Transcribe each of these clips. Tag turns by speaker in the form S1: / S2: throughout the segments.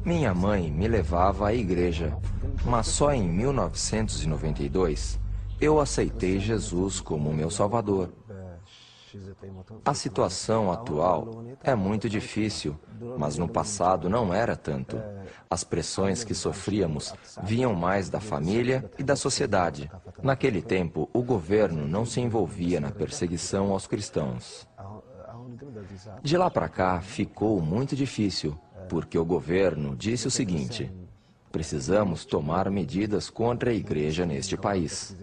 S1: Minha mãe me levava à igreja, mas só em 1992 eu aceitei Jesus como meu Salvador. A situação atual é muito difícil, mas no passado não era tanto. As pressões que sofríamos vinham mais da família e da sociedade. Naquele tempo, o governo não se envolvia na perseguição aos cristãos. De lá para cá, ficou muito difícil, porque o governo disse o seguinte: precisamos tomar medidas contra a igreja neste país.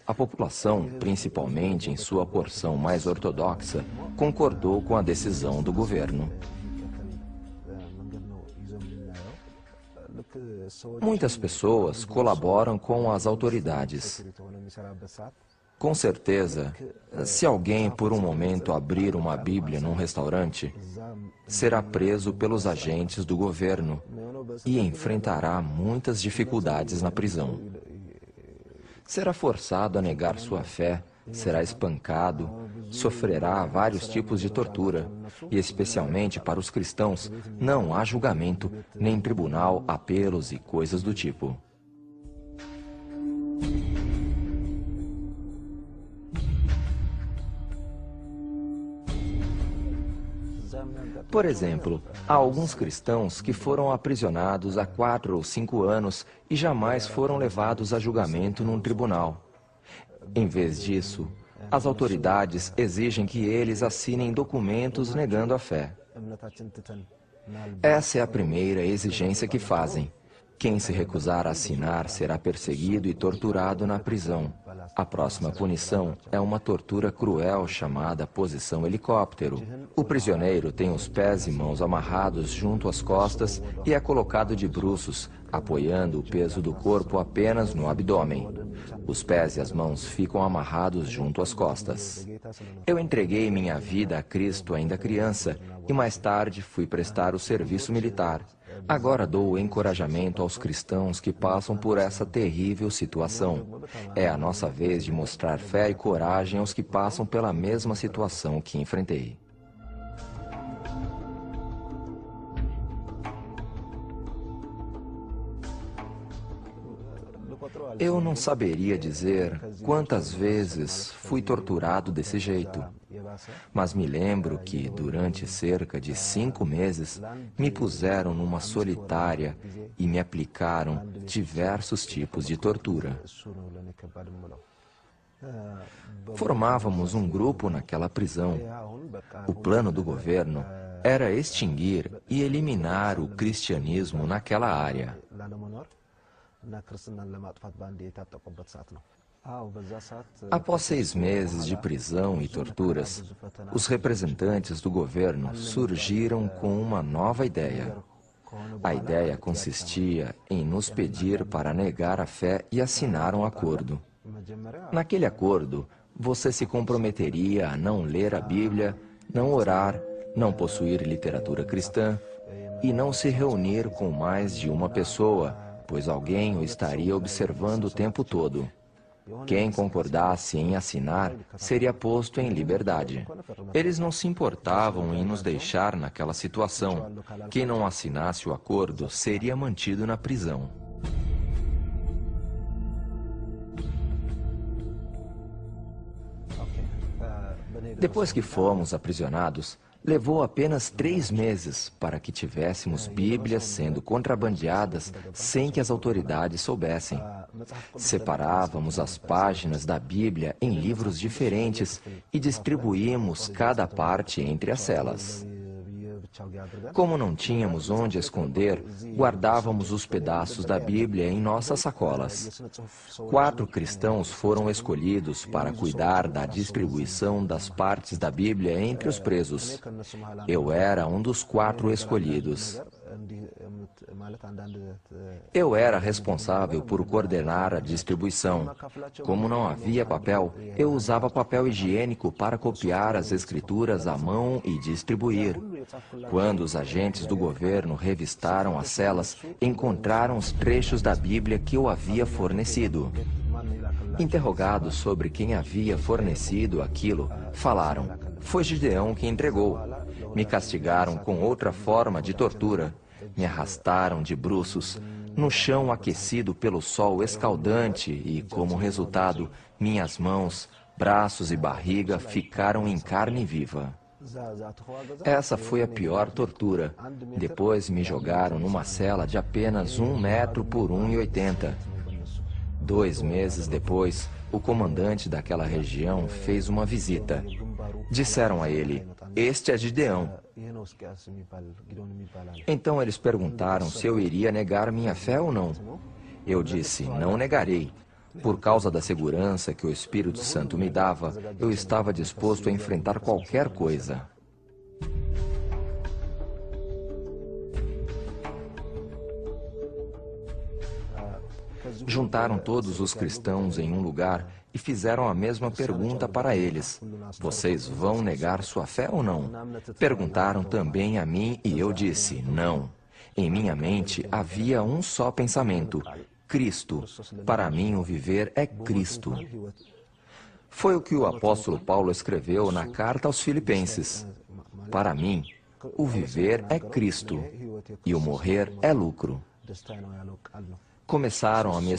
S1: A população, principalmente em sua porção mais ortodoxa, concordou com a decisão do governo. Muitas pessoas colaboram com as autoridades. Com certeza, se alguém por um momento abrir uma Bíblia num restaurante, será preso pelos agentes do governo e enfrentará muitas dificuldades na prisão. Será forçado a negar sua fé, será espancado, sofrerá vários tipos de tortura, e especialmente para os cristãos, não há julgamento, nem tribunal, apelos e coisas do tipo. Por exemplo, há alguns cristãos que foram aprisionados há 4 ou 5 anos e jamais foram levados a julgamento num tribunal. Em vez disso, as autoridades exigem que eles assinem documentos negando a fé. Essa é a primeira exigência que fazem. Quem se recusar a assinar será perseguido e torturado na prisão. A próxima punição é uma tortura cruel chamada posição helicóptero. O prisioneiro tem os pés e mãos amarrados junto às costas e é colocado de bruços, apoiando o peso do corpo apenas no abdômen. Os pés e as mãos ficam amarrados junto às costas. Eu entreguei minha vida a Cristo ainda criança e mais tarde fui prestar o serviço militar. Agora dou encorajamento aos cristãos que passam por essa terrível situação. É a nossa vez de mostrar fé e coragem aos que passam pela mesma situação que enfrentei. Eu não saberia dizer quantas vezes fui torturado desse jeito, mas me lembro que, durante cerca de 5 meses, me puseram numa solitária e me aplicaram diversos tipos de tortura. Formávamos um grupo naquela prisão. O plano do governo era extinguir e eliminar o cristianismo naquela área. Após 6 meses de prisão e torturas, os representantes do governo surgiram com uma nova ideia. A ideia consistia em nos pedir para negar a fé e assinar um acordo. Naquele acordo, você se comprometeria a não ler a Bíblia, não orar, não possuir literatura cristã e não se reunir com mais de uma pessoa, pois alguém o estaria observando o tempo todo. Quem concordasse em assinar seria posto em liberdade. Eles não se importavam em nos deixar naquela situação. Quem não assinasse o acordo seria mantido na prisão. Depois que fomos aprisionados, levou apenas 3 meses para que tivéssemos Bíblias sendo contrabandeadas sem que as autoridades soubessem. Separávamos as páginas da Bíblia em livros diferentes e distribuímos cada parte entre as celas. Como não tínhamos onde esconder, guardávamos os pedaços da Bíblia em nossas sacolas. 4 cristãos foram escolhidos para cuidar da distribuição das partes da Bíblia entre os presos. Eu era um dos 4 escolhidos. Eu era responsável por coordenar a distribuição. Como não havia papel, eu usava papel higiênico para copiar as escrituras à mão e distribuir. Quando os agentes do governo revistaram as celas, encontraram os trechos da Bíblia que eu havia fornecido. Interrogados sobre quem havia fornecido aquilo, falaram: foi Gideão que entregou. me castigaram com outra forma de tortura. Me arrastaram de bruços no chão aquecido pelo sol escaldante e, como resultado, minhas mãos, braços e barriga ficaram em carne viva. Essa foi a pior tortura. Depois me jogaram numa cela de apenas 1 metro por 1,80. 2 meses depois, o comandante daquela região fez uma visita. Disseram a ele: "Este é Gideão." Então eles perguntaram se eu iria negar minha fé ou não. Eu disse: "Não negarei." Por causa da segurança que o Espírito Santo me dava, eu estava disposto a enfrentar qualquer coisa. Juntaram todos os cristãos em um lugar e fizeram a mesma pergunta para eles: "Vocês vão negar sua fé ou não?" Perguntaram também a mim e eu disse: "Não." Em minha mente havia um só pensamento: Cristo. Para mim, o viver é Cristo. Foi o que o apóstolo Paulo escreveu na carta aos Filipenses. Para mim, o viver é Cristo e o morrer é lucro. Começaram a me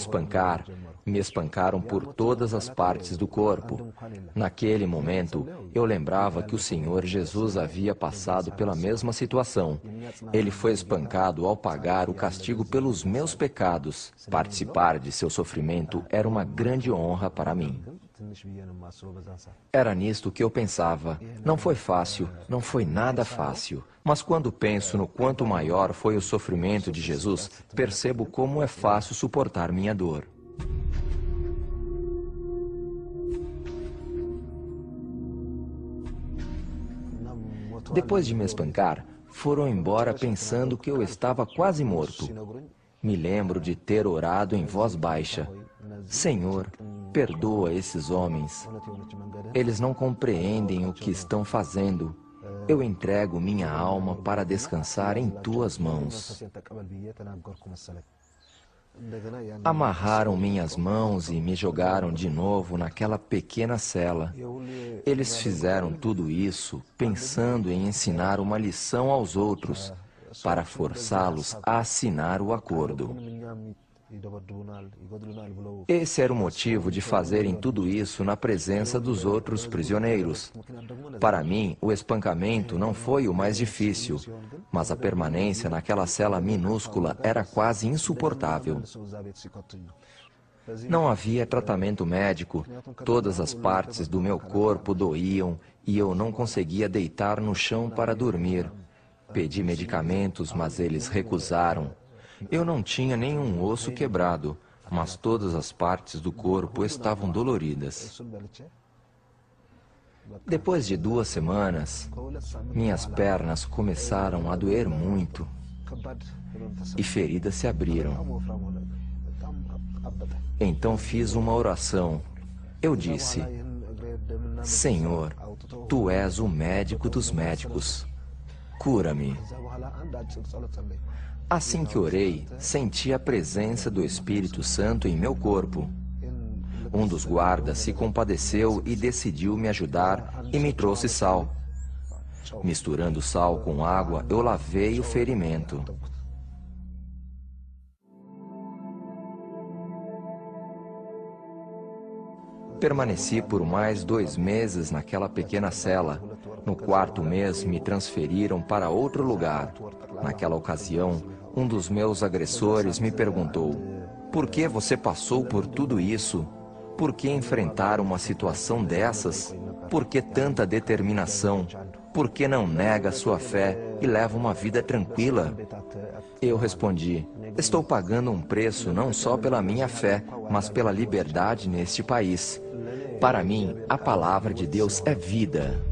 S1: espancaram por todas as partes do corpo. Naquele momento, eu lembrava que o Senhor Jesus havia passado pela mesma situação. Ele foi espancado ao pagar o castigo pelos meus pecados. Participar de seu sofrimento era uma grande honra para mim. Era nisto que eu pensava. Não foi fácil, não foi nada fácil. Mas quando penso no quanto maior foi o sofrimento de Jesus, percebo como é fácil suportar minha dor. Depois de me espancar, foram embora pensando que eu estava quase morto. Me lembro de ter orado em voz baixa: "Senhor, perdoa esses homens. Eles não compreendem o que estão fazendo. Eu entrego minha alma para descansar em tuas mãos." Amarraram minhas mãos e me jogaram de novo naquela pequena cela. Eles fizeram tudo isso pensando em ensinar uma lição aos outros, para forçá-los a assinar o acordo. Esse era o motivo de fazerem tudo isso na presença dos outros prisioneiros. Para mim, o espancamento não foi o mais difícil, mas a permanência naquela cela minúscula era quase insuportável. Não havia tratamento médico, todas as partes do meu corpo doíam e eu não conseguia deitar no chão para dormir. Pedi medicamentos, mas eles recusaram. Eu não tinha nenhum osso quebrado, mas todas as partes do corpo estavam doloridas. Depois de 2 semanas, minhas pernas começaram a doer muito e feridas se abriram. Então fiz uma oração. Eu disse: "Senhor, Tu és o médico dos médicos. Cura-me." Assim que orei, senti a presença do Espírito Santo em meu corpo. Um dos guardas se compadeceu e decidiu me ajudar e me trouxe sal. Misturando sal com água, eu lavei o ferimento. Permaneci por mais 2 meses naquela pequena cela. No 4º mês, me transferiram para outro lugar. Naquela ocasião, um dos meus agressores me perguntou: "Por que você passou por tudo isso? Por que enfrentar uma situação dessas? Por que tanta determinação? Por que não nega sua fé e leva uma vida tranquila?" Eu respondi: "Estou pagando um preço não só pela minha fé, mas pela liberdade neste país. Para mim, a palavra de Deus é vida."